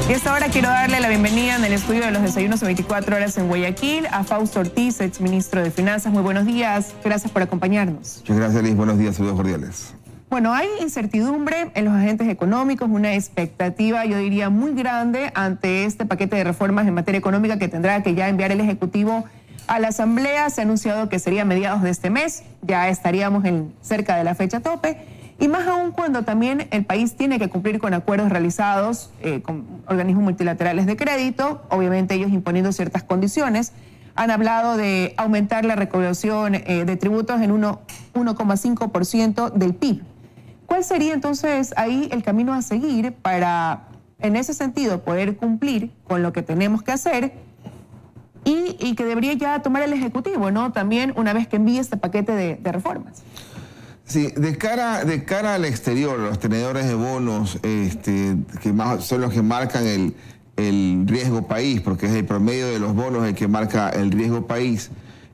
Y a esta hora quiero darle la bienvenida en el estudio de los desayunos de 24 horas en Guayaquil a Fausto Ortiz, exministro de Finanzas. Muy buenos días, gracias por acompañarnos. Muchas gracias, Liz. Buenos días, saludos cordiales. Bueno, hay incertidumbre en los agentes económicos, una expectativa, yo diría, muy grande ante este paquete de reformas en materia económica que tendrá que ya enviar el Ejecutivo a la Asamblea. Se ha anunciado que sería a mediados de este mes, ya estaríamos cerca de la fecha tope, y más aún cuando también el país tiene que cumplir con acuerdos realizados con organismos multilaterales de crédito, obviamente ellos imponiendo ciertas condiciones. Han hablado de aumentar la recaudación de tributos en 1,5% del PIB. ¿Cuál sería entonces ahí el camino a seguir para, en ese sentido, poder cumplir con lo que tenemos que hacer y que debería ya tomar el Ejecutivo, ¿no? También una vez que envíe este paquete de reformas. Sí, de cara al exterior, los tenedores de bonos, que más son los que marcan el riesgo país, porque es el promedio de los bonos el que marca el riesgo país,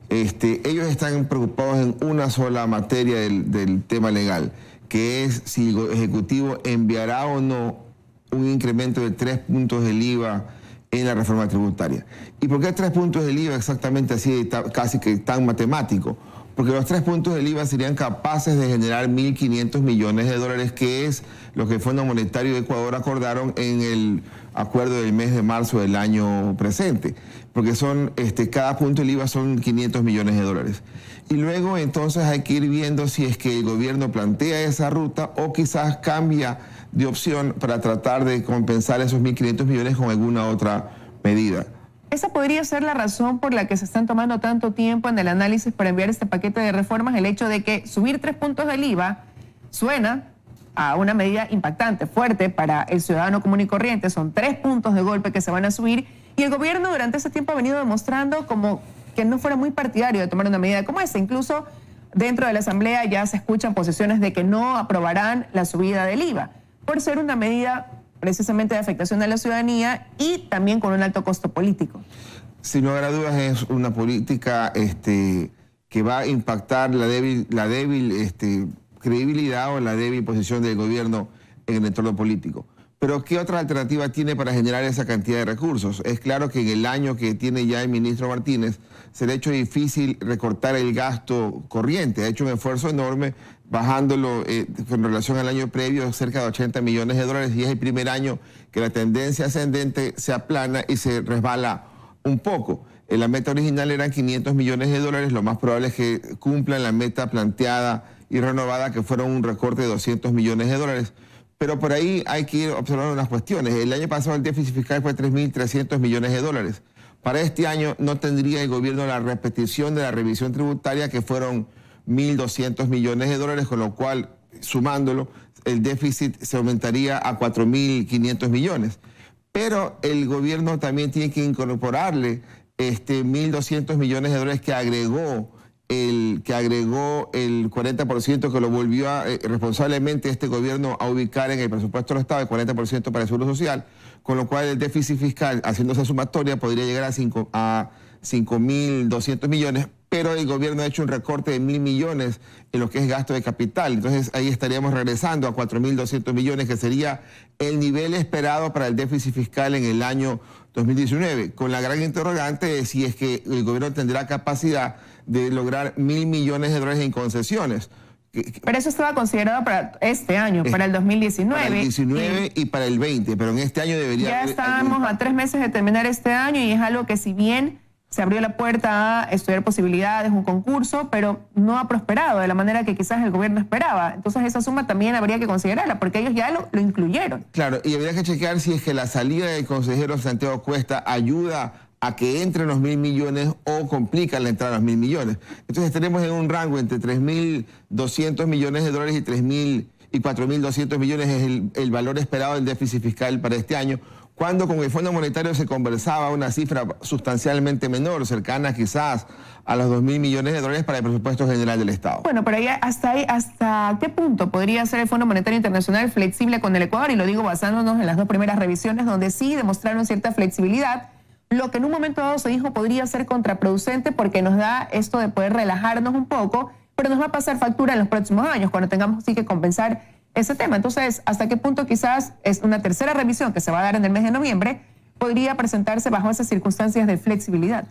ellos están preocupados en una sola materia del tema legal, que es si el Ejecutivo enviará o no un incremento de 3 puntos del IVA en la reforma tributaria. ¿Y por qué 3 puntos del IVA exactamente así, casi que tan matemático? Porque los 3 puntos del IVA serían capaces de generar 1.500 millones de dólares, que es lo que el Fondo Monetario de Ecuador acordaron en el acuerdo del mes de marzo del año presente. Porque cada punto del IVA son 500 millones de dólares. Y luego entonces hay que ir viendo si es que el gobierno plantea esa ruta o quizás cambia de opción para tratar de compensar esos 1.500 millones con alguna otra medida. Esa podría ser la razón por la que se están tomando tanto tiempo en el análisis para enviar este paquete de reformas, el hecho de que subir 3 puntos del IVA suena a una medida impactante, fuerte para el ciudadano común y corriente. Son 3 puntos de golpe que se van a subir y el gobierno durante ese tiempo ha venido demostrando como que no fuera muy partidario de tomar una medida como esta. Incluso dentro de la Asamblea ya se escuchan posiciones de que no aprobarán la subida del IVA por ser una medida precisamente de afectación de la ciudadanía y también con un alto costo político. Sin lugar a dudas es una política que va a impactar la débil credibilidad o la débil posición del gobierno en el entorno político. Pero ¿qué otra alternativa tiene para generar esa cantidad de recursos? Es claro que en el año que tiene ya el ministro Martínez se le ha hecho difícil recortar el gasto corriente. Ha hecho un esfuerzo enorme bajándolo con relación al año previo cerca de 80 millones de dólares y es el primer año que la tendencia ascendente se aplana y se resbala un poco. La meta original eran 500 millones de dólares, lo más probable es que cumplan la meta planteada y renovada, que fueron un recorte de 200 millones de dólares. Pero por ahí hay que ir observando unas cuestiones. El año pasado el déficit fiscal fue 3.300 millones de dólares. Para este año no tendría el gobierno la repetición de la revisión tributaria, que fueron 1.200 millones de dólares, con lo cual, sumándolo, el déficit se aumentaría a 4.500 millones. Pero el gobierno también tiene que incorporarle 1.200 millones de dólares que agregó el 40%, que lo volvió responsablemente este gobierno a ubicar en el presupuesto del Estado, el 40% para el Seguro Social, con lo cual el déficit fiscal, haciéndose sumatoria, podría llegar a 5.200 millones, pero el gobierno ha hecho un recorte de 1.000 millones en lo que es gasto de capital. Entonces ahí estaríamos regresando a 4.200 millones, que sería el nivel esperado para el déficit fiscal en el año 2019, con la gran interrogante de si es que el gobierno tendrá capacidad de lograr 1.000 millones de dólares en concesiones. Pero eso estaba considerado para este año, para el 2019. Para el 19 y para el 20, pero en este año debería... Ya estábamos a 3 meses de terminar este año y es algo que, si bien se abrió la puerta a estudiar posibilidades, un concurso, pero no ha prosperado de la manera que quizás el gobierno esperaba. Entonces esa suma también habría que considerarla, porque ellos ya lo incluyeron. Claro, y habría que chequear si es que la salida del consejero Santiago Cuesta ayuda a que entren los 1.000 millones o complica la entrada a los 1.000 millones. Entonces estaremos en un rango entre 3.200 millones de dólares y 4.200 millones es el valor esperado del déficit fiscal para este año, cuando con el Fondo Monetario se conversaba una cifra sustancialmente menor, cercana quizás a los 2.000 millones de dólares para el presupuesto general del Estado. Bueno, pero ¿hasta qué punto podría ser el Fondo Monetario Internacional flexible con el Ecuador? Y lo digo basándonos en las 2 primeras revisiones, donde sí demostraron cierta flexibilidad, lo que en un momento dado se dijo podría ser contraproducente porque nos da esto de poder relajarnos un poco, pero nos va a pasar factura en los próximos años, cuando tengamos sí que compensar ese tema. Entonces, ¿hasta qué punto quizás es una tercera revisión que se va a dar en el mes de noviembre podría presentarse bajo esas circunstancias de flexibilidad?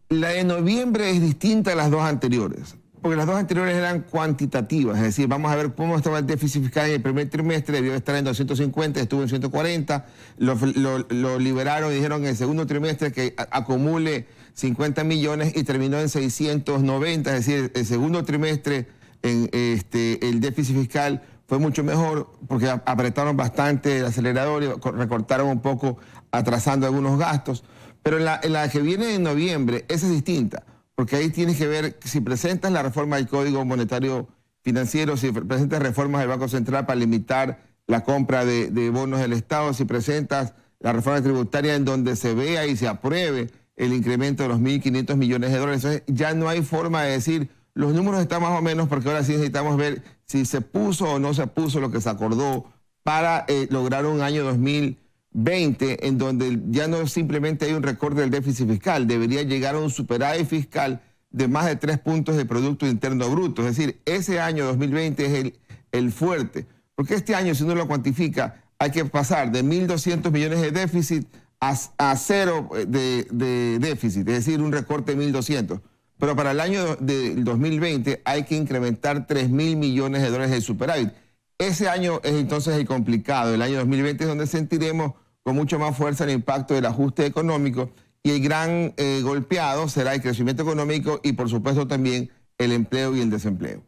La de noviembre es distinta a las dos anteriores, porque las dos anteriores eran cuantitativas, es decir, vamos a ver cómo estaba el déficit fiscal en el primer trimestre, debió estar en 250, estuvo en 140, lo liberaron y dijeron en el segundo trimestre que acumule 50 millones y terminó en 690, es decir, el segundo trimestre el déficit fiscal fue mucho mejor porque apretaron bastante el acelerador y recortaron un poco atrasando algunos gastos. Pero la que viene en noviembre, esa es distinta, porque ahí tienes que ver si presentas la reforma del Código Monetario Financiero, si presentas reformas del Banco Central para limitar la compra de bonos del Estado, si presentas la reforma tributaria en donde se vea y se apruebe el incremento de los 1.500 millones de dólares. Entonces ya no hay forma de decir, los números están más o menos, porque ahora sí necesitamos ver si se puso o no se puso lo que se acordó para lograr un año 2020 en donde ya no simplemente hay un recorte del déficit fiscal, debería llegar a un superávit fiscal de más de 3 puntos de Producto Interno Bruto. Es decir, ese año 2020 es el fuerte, porque este año, si uno lo cuantifica, hay que pasar de 1.200 millones de déficit a cero de déficit, es decir, un recorte de 1.200. Pero para el año del 2020 hay que incrementar 3.000 millones de dólares de superávit. Ese año es entonces el complicado. El año 2020 es donde sentiremos con mucho más fuerza el impacto del ajuste económico y el gran golpeado será el crecimiento económico y por supuesto también el empleo y el desempleo.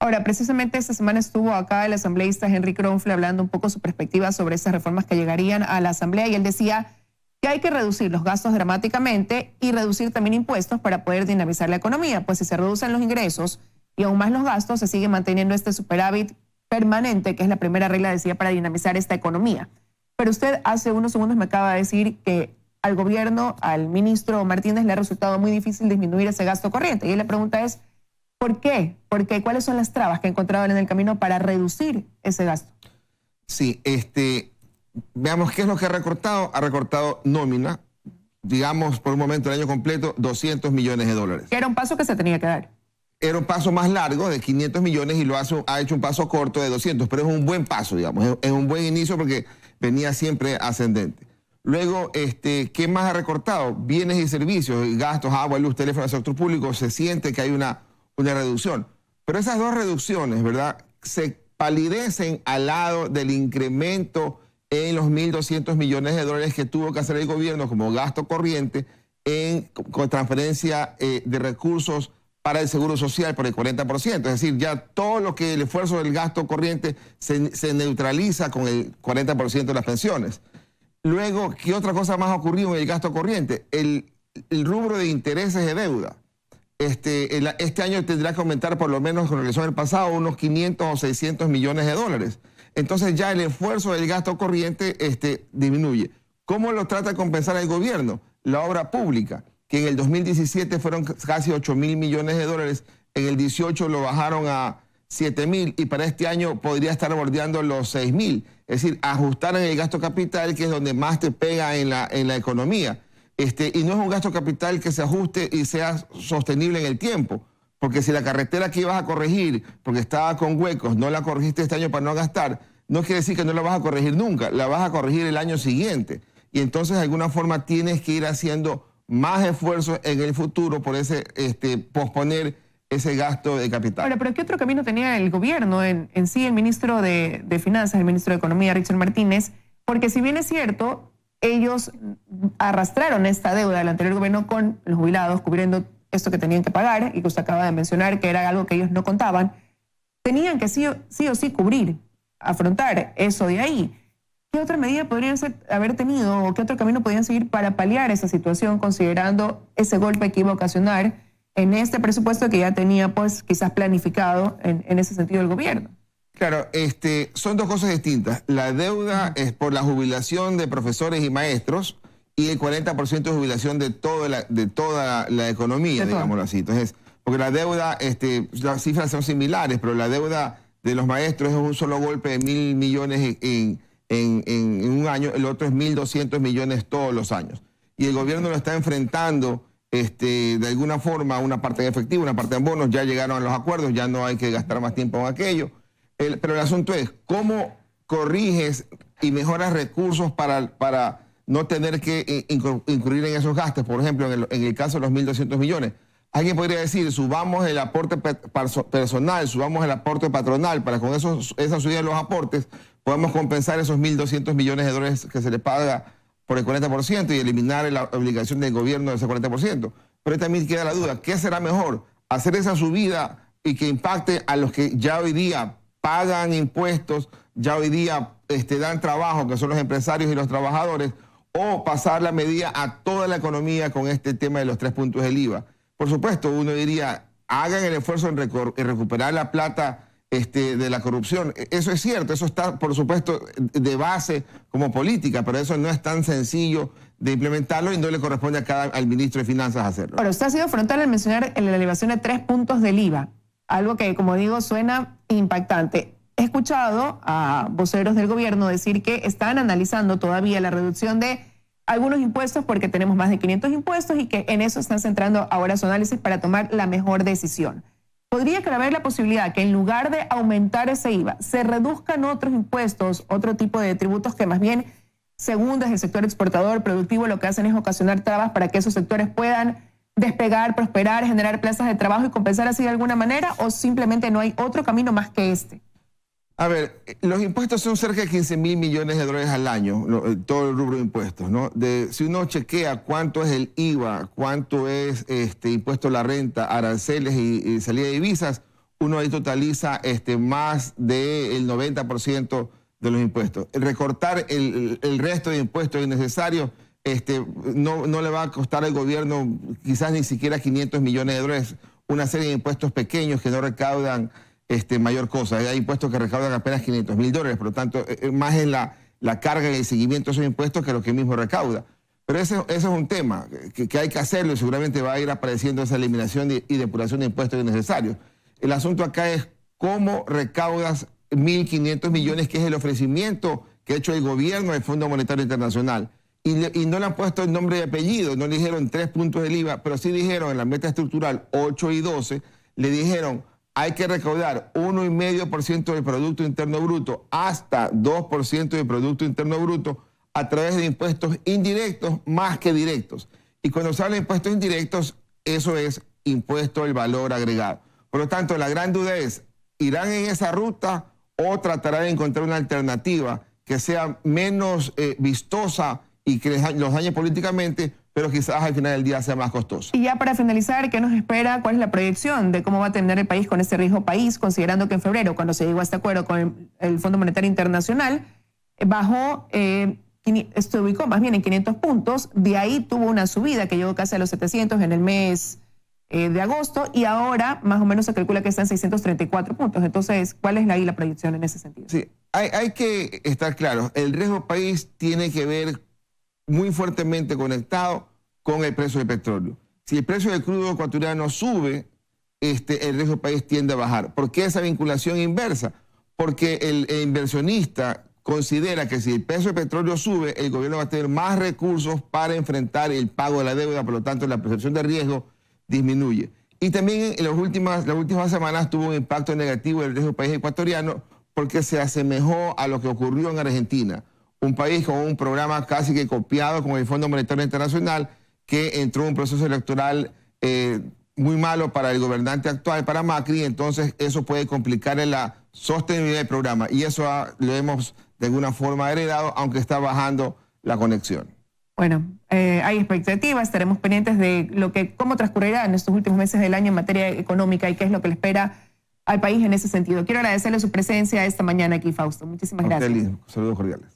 Ahora, precisamente esta semana estuvo acá el asambleísta Henry Kronfle hablando un poco su perspectiva sobre esas reformas que llegarían a la asamblea y él decía que hay que reducir los gastos dramáticamente y reducir también impuestos para poder dinamizar la economía, pues si se reducen los ingresos y aún más los gastos, se sigue manteniendo este superávit permanente, que es la primera regla, decía, para dinamizar esta economía. Pero usted hace unos segundos me acaba de decir que al gobierno, al ministro Martínez, le ha resultado muy difícil disminuir ese gasto corriente. Y la pregunta es, ¿por qué? Porque ¿cuáles son las trabas que ha encontrado en el camino para reducir ese gasto? Sí, veamos qué es lo que ha recortado. Ha recortado nómina, digamos, por un momento, el año completo, 200 millones de dólares. Que era un paso que se tenía que dar. Era un paso más largo de 500 millones y ha hecho un paso corto de 200, pero es un buen paso, digamos, es un buen inicio porque venía siempre ascendente. Luego, ¿qué más ha recortado? Bienes y servicios, gastos, agua, luz, teléfono, del sector público, se siente que hay una reducción. Pero esas dos reducciones, ¿verdad?, se palidecen al lado del incremento en los 1.200 millones de dólares que tuvo que hacer el gobierno como gasto corriente con transferencia de recursos para el Seguro Social por el 40%. Es decir, ya todo lo que el esfuerzo del gasto corriente se neutraliza con el 40% de las pensiones. Luego, ¿qué otra cosa más ha ocurrido en el gasto corriente? El rubro de intereses de deuda. Este año tendrá que aumentar por lo menos con relación al pasado unos 500 o 600 millones de dólares. Entonces ya el esfuerzo del gasto corriente disminuye. ¿Cómo lo trata de compensar el gobierno? La obra pública, que en el 2017 fueron casi 8.000 millones de dólares, en el 18 lo bajaron a 7.000 y para este año podría estar bordeando los 6.000. Es decir, ajustar en el gasto capital, que es donde más te pega en la economía. Y no es un gasto capital que se ajuste y sea sostenible en el tiempo. Porque si la carretera que ibas a corregir, porque estaba con huecos, no la corregiste este año para no gastar, no quiere decir que no la vas a corregir nunca, la vas a corregir el año siguiente. Y entonces de alguna forma tienes que ir haciendo más esfuerzos en el futuro por posponer ese gasto de capital. Ahora, pero ¿qué otro camino tenía el gobierno en sí, el ministro de Finanzas, el ministro de Economía, Richard Martínez? Porque si bien es cierto, ellos arrastraron esta deuda del anterior gobierno con los jubilados, cubriendo esto que tenían que pagar, y que usted acaba de mencionar que era algo que ellos no contaban, tenían que sí o sí cubrir, afrontar eso de ahí. ¿Qué otra medida podrían haber tenido o qué otro camino podrían seguir para paliar esa situación, considerando ese golpe que iba a ocasionar en este presupuesto que ya tenía pues quizás planificado en ese sentido el gobierno? Claro, son dos cosas distintas. La deuda es por la jubilación de profesores y maestros y el 40% de jubilación de toda la economía, digámoslo así. Entonces, porque la deuda, las cifras son similares, pero la deuda de los maestros es un solo golpe de 1.000 millones en un año, el otro es 1.200 millones todos los años. Y el gobierno lo está enfrentando de alguna forma, una parte en efectivo, una parte en bonos, ya llegaron a los acuerdos, ya no hay que gastar más tiempo en aquello. Pero el asunto es, ¿cómo corriges y mejoras recursos para no tener que incurrir en esos gastos? Por ejemplo, en el caso de los 1.200 millones. Alguien podría decir, subamos el aporte personal, subamos el aporte patronal, para con esa subida de los aportes podemos compensar esos 1.200 millones de dólares que se le paga por el 40% y eliminar la obligación del gobierno de ese 40%. Pero también queda la duda, ¿qué será mejor? ¿Hacer esa subida y que impacte a los que ya hoy día pagan impuestos, ya hoy día dan trabajo, que son los empresarios y los trabajadores, o pasar la medida a toda la economía con este tema de los 3 puntos del IVA? Por supuesto, uno diría, hagan el esfuerzo en recuperar la plata de la corrupción. Eso es cierto, eso está, por supuesto, de base como política, pero eso no es tan sencillo de implementarlo y no le corresponde al ministro de Finanzas hacerlo. Bueno, usted ha sido frontal al mencionar la elevación de 3 puntos del IVA, algo que, como digo, suena impactante. He escuchado a voceros del gobierno decir que están analizando todavía la reducción de algunos impuestos porque tenemos más de 500 impuestos y que en eso están centrando ahora su análisis para tomar la mejor decisión. ¿Podría haber la posibilidad que en lugar de aumentar ese IVA, se reduzcan otros impuestos, otro tipo de tributos que más bien, según desde el sector exportador, productivo, lo que hacen es ocasionar trabas para que esos sectores puedan despegar, prosperar, generar plazas de trabajo y compensar así de alguna manera, o simplemente no hay otro camino más que este? A ver, los impuestos son cerca de 15.000 millones de dólares al año, todo el rubro de impuestos, ¿no? Si uno chequea cuánto es el IVA, cuánto es impuesto a la renta, aranceles y salida de divisas, uno ahí totaliza más del 90% de los impuestos. Recortar el resto de impuestos innecesarios no le va a costar al gobierno quizás ni siquiera 500 millones de dólares, una serie de impuestos pequeños que no recaudan mayor cosa. Hay impuestos que recaudan apenas 500.000 dólares, por lo tanto, más es la carga y el seguimiento de esos impuestos que lo que mismo recauda. Pero eso es un tema que hay que hacerlo y seguramente va a ir apareciendo esa eliminación y depuración de impuestos innecesarios. El asunto acá es cómo recaudas 1.500 millones, que es el ofrecimiento que ha hecho el gobierno del Fondo Monetario Internacional. Y no le han puesto el nombre y apellido, no le dijeron 3 puntos del IVA, pero sí dijeron en la meta estructural 8 y 12, le dijeron hay que recaudar 1,5% del Producto Interno Bruto hasta 2% del Producto Interno Bruto a través de impuestos indirectos más que directos. Y cuando se habla de impuestos indirectos, eso es impuesto al valor agregado. Por lo tanto, la gran duda es, ¿irán en esa ruta o tratarán de encontrar una alternativa que sea menos vistosa y que los dañe políticamente, pero quizás al final del día sea más costoso? Y ya para finalizar, ¿qué nos espera? ¿Cuál es la proyección de cómo va a terminar el país con este riesgo país, considerando que en febrero, cuando se llegó a este acuerdo con el Fondo Monetario Internacional, bajó, se ubicó más bien en 500 puntos, de ahí tuvo una subida que llegó casi a los 700 en el mes de agosto, y ahora más o menos se calcula que está en 634 puntos. Entonces, ¿cuál es la proyección en ese sentido? Sí, hay que estar claros, el riesgo país tiene que ver muy fuertemente conectado con el precio del petróleo. Si el precio del crudo ecuatoriano sube, el riesgo país tiende a bajar. ¿Por qué esa vinculación inversa? Porque el inversionista considera que si el precio del petróleo sube, el gobierno va a tener más recursos para enfrentar el pago de la deuda, por lo tanto la percepción de riesgo disminuye. Y también en las últimas semanas tuvo un impacto negativo del riesgo país ecuatoriano porque se asemejó a lo que ocurrió en Argentina, un país con un programa casi que copiado con el Fondo Monetario Internacional, que entró en un proceso electoral muy malo para el gobernante actual, para Macri. Entonces eso puede complicar la sostenibilidad del programa, y eso lo hemos de alguna forma heredado, aunque está bajando la conexión. Bueno, hay expectativas, estaremos pendientes de cómo transcurrirá en estos últimos meses del año en materia económica y qué es lo que le espera al país en ese sentido. Quiero agradecerle su presencia esta mañana aquí, Fausto. Muchísimas gracias. Saludos cordiales.